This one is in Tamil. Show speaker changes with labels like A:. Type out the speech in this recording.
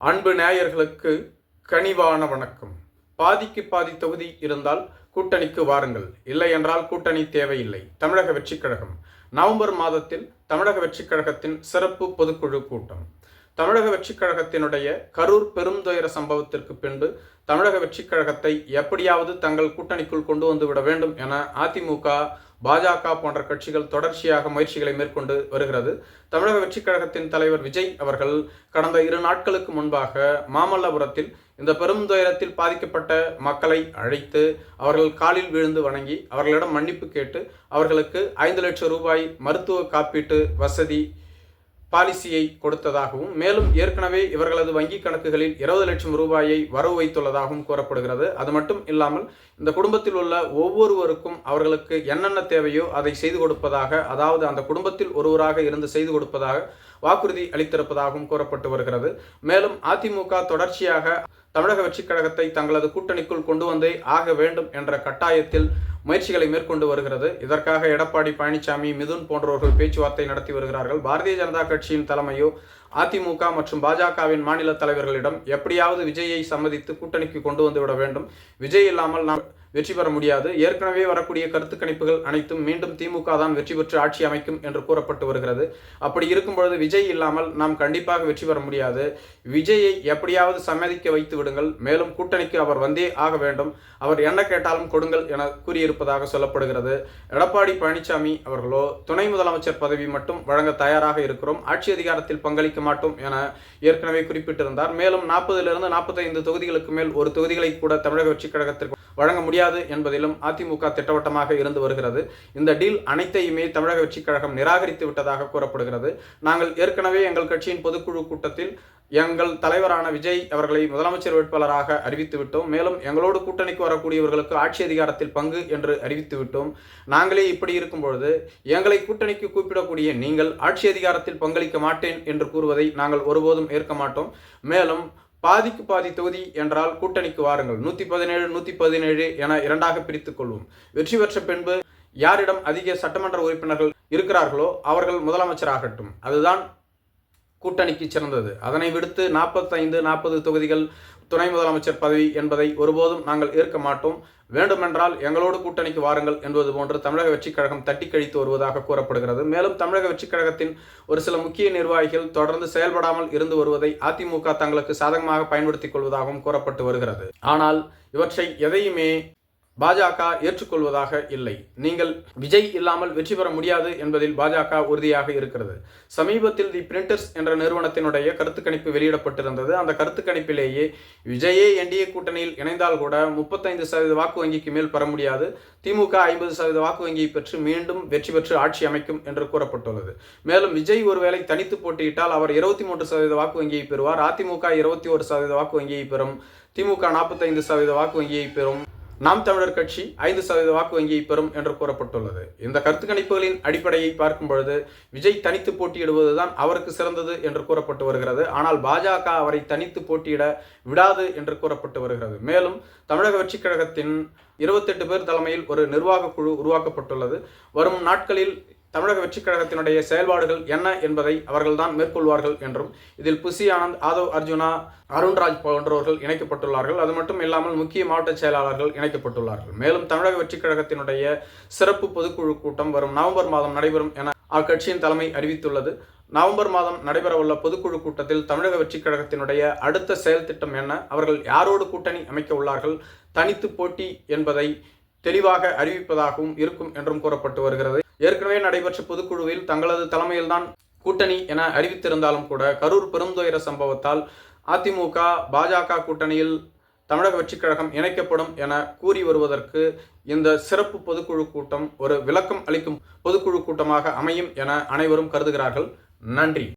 A: அன்பு நேயர்களுக்கு கனிவான வணக்கம். பாதிக்கு பாதி தொகுதி இருந்தால் கூட்டணிக்கு வாருங்கள், இல்லை என்றால் கூட்டணி தேவையில்லை. தமிழக வெற்றிக் கழகம் நவம்பர் மாதத்தில் தமிழக வெற்றிக் கழகத்தின் சிறப்பு பொதுக்குழு கூட்டம். தமிழக வெற்றிக் கழகத்தினுடைய கரூர் பெருந்துயர சம்பவத்திற்கு பின்பு தமிழக வெற்றிக் கழகத்தை எப்படியாவது தங்கள் கூட்டணிக்குள் கொண்டு வந்து விட வேண்டும் என அதிமுக, பாஜக போன்ற கட்சிகள் தொடர்ச்சியாக முயற்சிகளை மேற்கொண்டு வருகிறது. தமிழக வெற்றிக் கழகத்தின் தலைவர் விஜய் அவர்கள் கடந்த 2 நாட்களுக்கு முன்பாக மாமல்லபுரத்தில் இந்த பெருந்துயரத்தில் பாதிக்கப்பட்ட மக்களை அழைத்து அவர்கள் காலில் விழுந்து வணங்கி அவர்களிடம் மன்னிப்பு கேட்டு அவர்களுக்கு 5 லட்சம் ரூபாய் மருத்துவ காப்பீட்டு வசதி பாலிசியை கொடுத்ததாகவும், மேலும் ஏற்கனவே இவர்களது வங்கி கணக்குகளில் 20 லட்சம் ரூபாயை வரவு வைத்துள்ளதாகவும் கூறப்படுகிறது. அது மட்டும் இல்லாமல் இந்த குடும்பத்தில் உள்ள ஒவ்வொருவருக்கும் அவர்களுக்கு என்னென்ன தேவையோ அதை செய்து கொடுப்பதாக, அதாவது அந்த குடும்பத்தில் ஒருவராக இருந்து செய்து கொடுப்பதாக வாக்குறுதி அளித்திருப்பதாகவும் கூறப்பட்டு வருகிறது. மேலும் அதிமுக தொடர்ச்சியாக தமிழக வெற்றிக் கழகத்தை தங்களது கூட்டணிக்குள் கொண்டு வந்தே ஆக வேண்டும் என்ற கட்டாயத்தில் முயற்சிகளை மேற்கொண்டு வருகிறது. இதற்காக எடப்பாடி பழனிசாமி, மிதுன் போன்றவர்கள் பேச்சுவார்த்தை நடத்தி வருகிறார்கள். பாரதிய ஜனதா கட்சியின் தலைமையோ அதிமுக மற்றும் பாஜகவின் மாநில தலைவர்களிடம் எப்படியாவது விஜயை சம்மதித்து கூட்டணிக்கு கொண்டு வந்து விட வேண்டும், விஜய் இல்லாமல் நாம் வெற்றி பெற முடியாது, ஏற்கனவே வரக்கூடிய கருத்து கணிப்புகள் அனைத்தும் மீண்டும் திமுக தான் வெற்றி பெற்று ஆட்சி அமைக்கும் என்று கூறப்பட்டு வருகிறது. அப்படி இருக்கும் பொழுது விஜய் இல்லாமல் நாம் கண்டிப்பாக வெற்றி பெற முடியாது, விஜயை எப்படியாவது சம்மதிக்க வைத்து விடுங்கள், மேலும் கூட்டணிக்கு அவர் வந்தே ஆக வேண்டும், அவர் என்ன கேட்டாலும் கொடுங்கள் என கூறியிருப்பதாக சொல்லப்படுகிறது. எடப்பாடி பழனிசாமி அவர்களோ துணை முதலமைச்சர் பதவி மட்டும் வழங்க தயாராக இருக்கிறோம், ஆட்சி அதிகாரத்தில் பங்களிக்க மாட்டோம் என ஏற்கனவே குறிப்பிட்டிருந்தார். மேலும் 40 45 தொகுதிகளுக்கு மேல் ஒரு தொகுதிகளை கூட தமிழக வெற்றிக் கழகத்திற்கு வழங்க முடியாது என்பதிலும் அதிமுக திட்டவட்டமாக இருந்து வருகிறது. இந்த டீல் அனைத்தையுமே தமிழக வெற்றிக் கழகம் நிராகரித்து விட்டதாக கூறப்படுகிறது. நாங்கள் ஏற்கனவே எங்கள் கட்சியின் பொதுக்குழு கூட்டத்தில் எங்கள் தலைவரான விஜய் அவர்களை முதலமைச்சர் வேட்பாளராக அறிவித்து விட்டோம். மேலும் எங்களோடு கூட்டணிக்கு வரக்கூடியவர்களுக்கு ஆட்சி அதிகாரத்தில் பங்கு என்று அறிவித்து விட்டோம். நாங்களே இப்படி இருக்கும் பொழுது எங்களை கூட்டணிக்கு கூப்பிடக்கூடிய நீங்கள் ஆட்சி அதிகாரத்தில் பங்களிக்க மாட்டேன் என்று கூறுவதை நாங்கள் ஒருபோதும் ஏற்க மாட்டோம். மேலும் பாதிக்கு பாதி தொகுதி என்றால் கூட்டணிக்கு வாருங்கள், 117 117 என 2ஆக பிரித்துக் கொள்வோம். வெற்றி பெற்ற பின்பு யாரிடம் அதிக சட்டமன்ற உறுப்பினர்கள் இருக்கிறார்களோ அவர்கள் முதலமைச்சராகட்டும், அதுதான் கூட்டணிக்கு சிறந்தது. அதனை விடுத்து 45 40 தொகுதிகள் துணை முதலமைச்சர் பதவி என்பதை ஒருபோதும் நாங்கள் ஏற்க மாட்டோம். வேண்டுமென்றால் எங்களோடு கூட்டணிக்கு வாருங்கள் என்பது போன்று தமிழக வெற்றிக் கழகம் தட்டி கழித்து வருவதாக கூறப்படுகிறது. மேலும் தமிழக வெற்றிக் கழகத்தின் ஒரு சில முக்கிய நிர்வாகிகள் தொடர்ந்து செயல்படாமல் இருந்து வருவதை அதிமுக தங்களுக்கு சாதகமாக பயன்படுத்திக் கொள்வதாகவும் கூறப்பட்டு வருகிறது. ஆனால் இவற்றை எதையுமே பாஜக ஏற்றுக்கொள்வதாக இல்லை. நீங்கள் விஜய் இல்லாமல் வெற்றி பெற முடியாது என்பதில் பாஜக உறுதியாக இருக்கிறது. சமீபத்தில் தி பிரிண்டர்ஸ் என்ற நிறுவனத்தினுடைய கருத்து கணிப்பு வெளியிடப்பட்டிருந்தது. அந்த கருத்து கணிப்பிலேயே விஜயே என்டிஏ கூட்டணியில் இணைந்தால் கூட 35% வாக்கு வங்கிக்கு மேல் பெற முடியாது, திமுக 50% வாக்கு வங்கியை பெற்று மீண்டும் வெற்றி பெற்று ஆட்சி அமைக்கும் என்று கூறப்பட்டுள்ளது. மேலும் விஜய் ஒருவேளை தனித்து போட்டியிட்டால் அவர் 23% வாக்கு வங்கியை பெறுவார், அதிமுக 21% வாக்கு வங்கியை பெறும், திமுக 45% வாக்கு வங்கியை பெறும், நாம் தமிழர் கட்சி 5% வாக்கு வங்கியை பெறும் என்று கூறப்பட்டுள்ளது. இந்த கருத்து கணிப்புகளின் அடிப்படையை பார்க்கும் பொழுது விஜய் தனித்து போட்டியிடுவதுதான் அவருக்கு சிறந்தது என்று கூறப்பட்டு வருகிறது. ஆனால் பாஜக அவரை தனித்து போட்டியிட விடாது என்று கூறப்பட்டு வருகிறது. மேலும் தமிழக வெற்றிக் கழகத்தின் 28 பேர் தலைமையில் ஒரு நிர்வாக குழு உருவாக்கப்பட்டுள்ளது. வரும் நாட்களில் தமிழக வெற்றிக் கழகத்தினுடைய செயல்பாடுகள் என்ன என்பதை அவர்கள்தான் மேற்கொள்வார்கள் என்றும், இதில் புசி ஆனந்த், ஆதவ் அர்ஜுனா, அருண்ராஜ் போன்றவர்கள் இணைக்கப்பட்டுள்ளார்கள். அது மட்டும் இல்லாமல் முக்கிய மாவட்ட செயலாளர்கள் இணைக்கப்பட்டுள்ளார்கள். மேலும் தமிழக வெற்றிக் கழகத்தினுடைய சிறப்பு பொதுக்குழு கூட்டம் வரும் நவம்பர் மாதம் நடைபெறும் என அக்கட்சியின் தலைமை அறிவித்துள்ளது. நவம்பர் மாதம் நடைபெறவுள்ள பொதுக்குழு கூட்டத்தில் தமிழக வெற்றிக் கழகத்தினுடைய அடுத்த செயல் திட்டம் என்ன, அவர்கள் யாரோடு கூட்டணி அமைக்க உள்ளார்கள், தனித்து போட்டி என்பதை தெளிவாக அறிவிப்பதாகவும் இருக்கும் என்றும் கூறப்பட்டு வருகிறது. ஏற்கனவே நடைபெற்ற பொதுக்குழுவில் தங்களது தலைமையில்தான் கூட்டணி என அறிவித்திருந்தாலும் கூட கரூர் பெருந்துயர சம்பவத்தால் அதிமுக, பாஜக கூட்டணியில் தமிழக வெற்றிக் கழகம் இணைக்கப்படும் என கூறி வருவதற்கு இந்த சிறப்பு பொதுக்குழு கூட்டம் ஒரு விளக்கம் அளிக்கும் பொதுக்குழு கூட்டமாக அமையும் என அனைவரும் கருதுகிறார்கள். நன்றி.